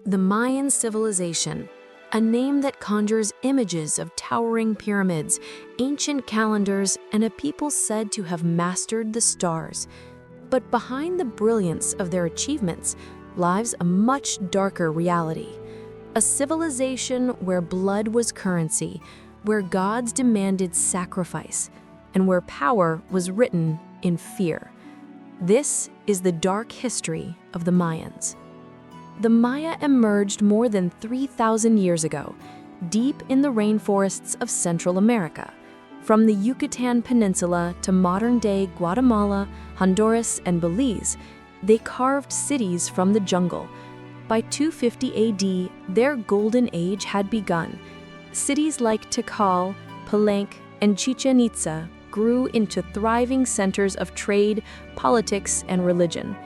The Mayan civilization, a name that conjures images of towering pyramids, ancient calendars, and a people said to have mastered the stars. But behind the brilliance of their achievements lies a much darker reality. A civilization where blood was currency, where gods demanded sacrifice, and where power was written in fear. This is the dark history of the Mayans. The Maya emerged more than 3,000 years ago, deep in the rainforests of Central America. From the Yucatan Peninsula to modern-day Guatemala, Honduras, and Belize, they carved cities from the jungle. By 250 AD, their golden age had begun. Cities like Tikal, Palenque, and Chichen Itza grew into thriving centers of trade, politics, and religion.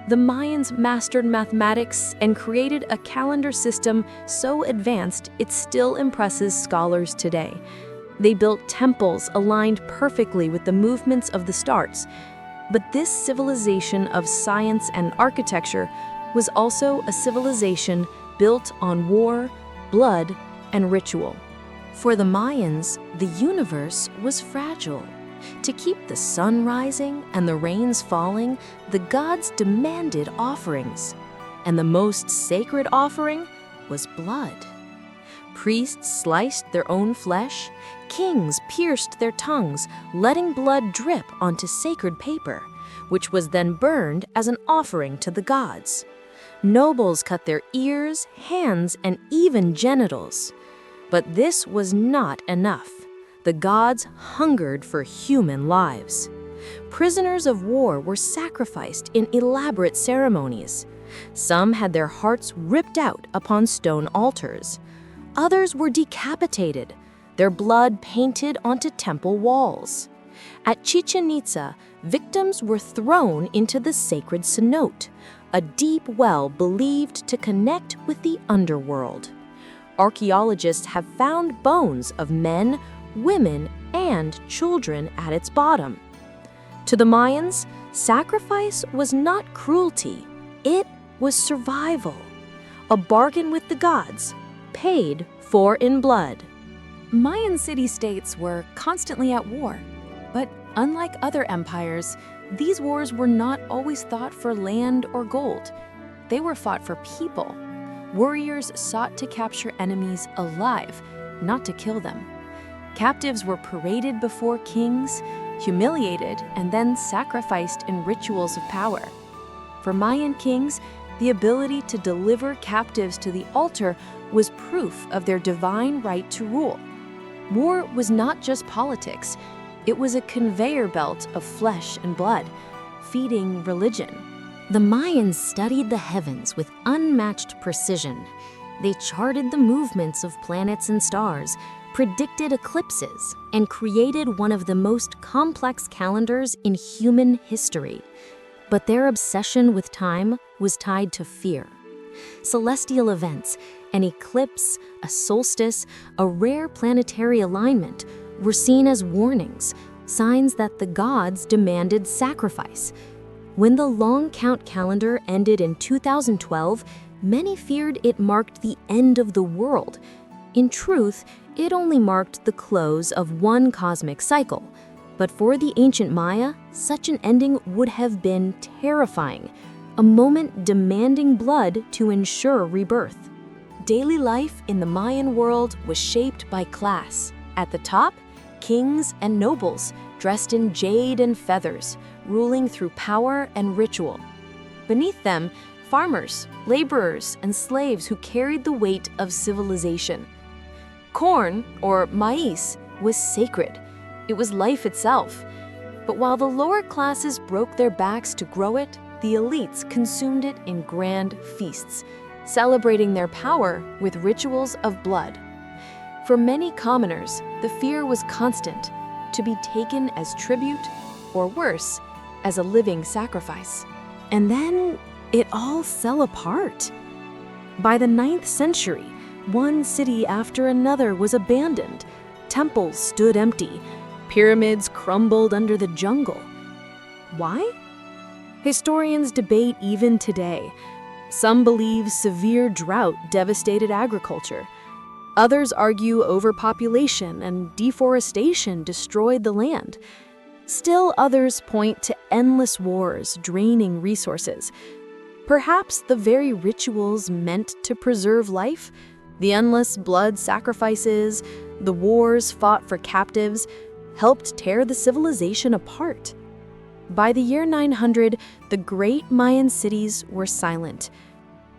The Mayans mastered mathematics and created a calendar system so advanced it still impresses scholars today. They built temples aligned perfectly with the movements of the stars. But this civilization of science and architecture was also a civilization built on war, blood, and ritual. For the Mayans, the universe was fragile. To keep the sun rising and the rains falling, the gods demanded offerings. And the most sacred offering was blood. Priests sliced their own flesh. Kings pierced their tongues, letting blood drip onto sacred paper, which was then burned as an offering to the gods. Nobles cut their ears, hands, and even genitals. But this was not enough. The gods hungered for human lives. Prisoners of war were sacrificed in elaborate ceremonies. Some had their hearts ripped out upon stone altars. Others were decapitated, their blood painted onto temple walls. At Chichen Itza, victims were thrown into the sacred cenote, a deep well believed to connect with the underworld. Archaeologists have found bones of men, women, and children at its bottom. To the Mayans, sacrifice was not cruelty, it was survival. A bargain with the gods, paid for in blood. Mayan city-states were constantly at war, but unlike other empires, these wars were not always fought for land or gold. They were fought for people. Warriors sought to capture enemies alive, not to kill them. Captives were paraded before kings, humiliated, and then sacrificed in rituals of power. For Mayan kings, the ability to deliver captives to the altar was proof of their divine right to rule. War was not just politics, it was a conveyor belt of flesh and blood, feeding religion. The Mayans studied the heavens with unmatched precision. They charted the movements of planets and stars, predicted eclipses, and created one of the most complex calendars in human history. But their obsession with time was tied to fear. Celestial events, an eclipse, a solstice, a rare planetary alignment, were seen as warnings, signs that the gods demanded sacrifice. When the long count calendar ended in 2012, many feared it marked the end of the world. In truth, it only marked the close of one cosmic cycle. But for the ancient Maya, such an ending would have been terrifying, a moment demanding blood to ensure rebirth. Daily life in the Mayan world was shaped by class. At the top, kings and nobles, dressed in jade and feathers, ruling through power and ritual. Beneath them, farmers, laborers, and slaves who carried the weight of civilization. Corn, or maíz, was sacred. It was life itself. But while the lower classes broke their backs to grow it, the elites consumed it in grand feasts, celebrating their power with rituals of blood. For many commoners, the fear was constant, to be taken as tribute, or worse, as a living sacrifice. And then it all fell apart. By the 9th century, one city after another was abandoned. Temples stood empty. Pyramids crumbled under the jungle. Why? Historians debate even today. Some believe severe drought devastated agriculture. Others argue overpopulation and deforestation destroyed the land. Still others point to endless wars draining resources. Perhaps the very rituals meant to preserve life, the endless blood sacrifices, the wars fought for captives, helped tear the civilization apart. By the year 900, the great Mayan cities were silent.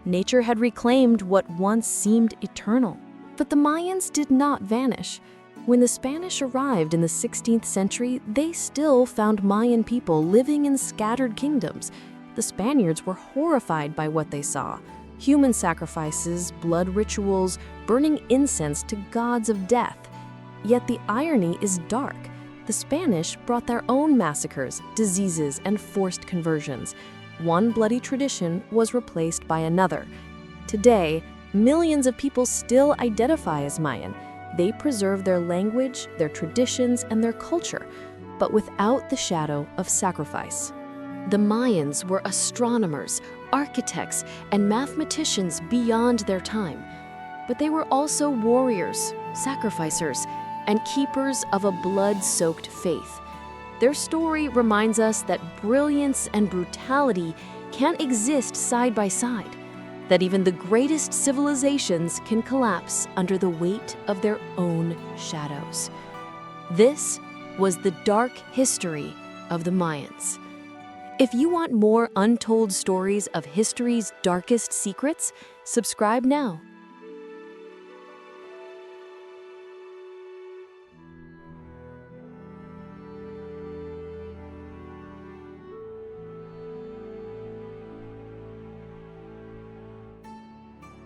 Nature had reclaimed what once seemed eternal. But the Mayans did not vanish. When the Spanish arrived in the 16th century, they still found Mayan people living in scattered kingdoms. The Spaniards were horrified by what they saw: human sacrifices, blood rituals, burning incense to gods of death. Yet the irony is dark. The Spanish brought their own massacres, diseases, and forced conversions. One bloody tradition was replaced by another. Today, millions of people still identify as Mayan. They preserve their language, their traditions, and their culture, but without the shadow of sacrifice. The Mayans were astronomers, architects, and mathematicians beyond their time. But they were also warriors, sacrificers, and keepers of a blood-soaked faith. Their story reminds us that brilliance and brutality can't exist side by side, that even the greatest civilizations can collapse under the weight of their own shadows. This was the dark history of the Mayans. If you want more untold stories of history's darkest secrets, subscribe now.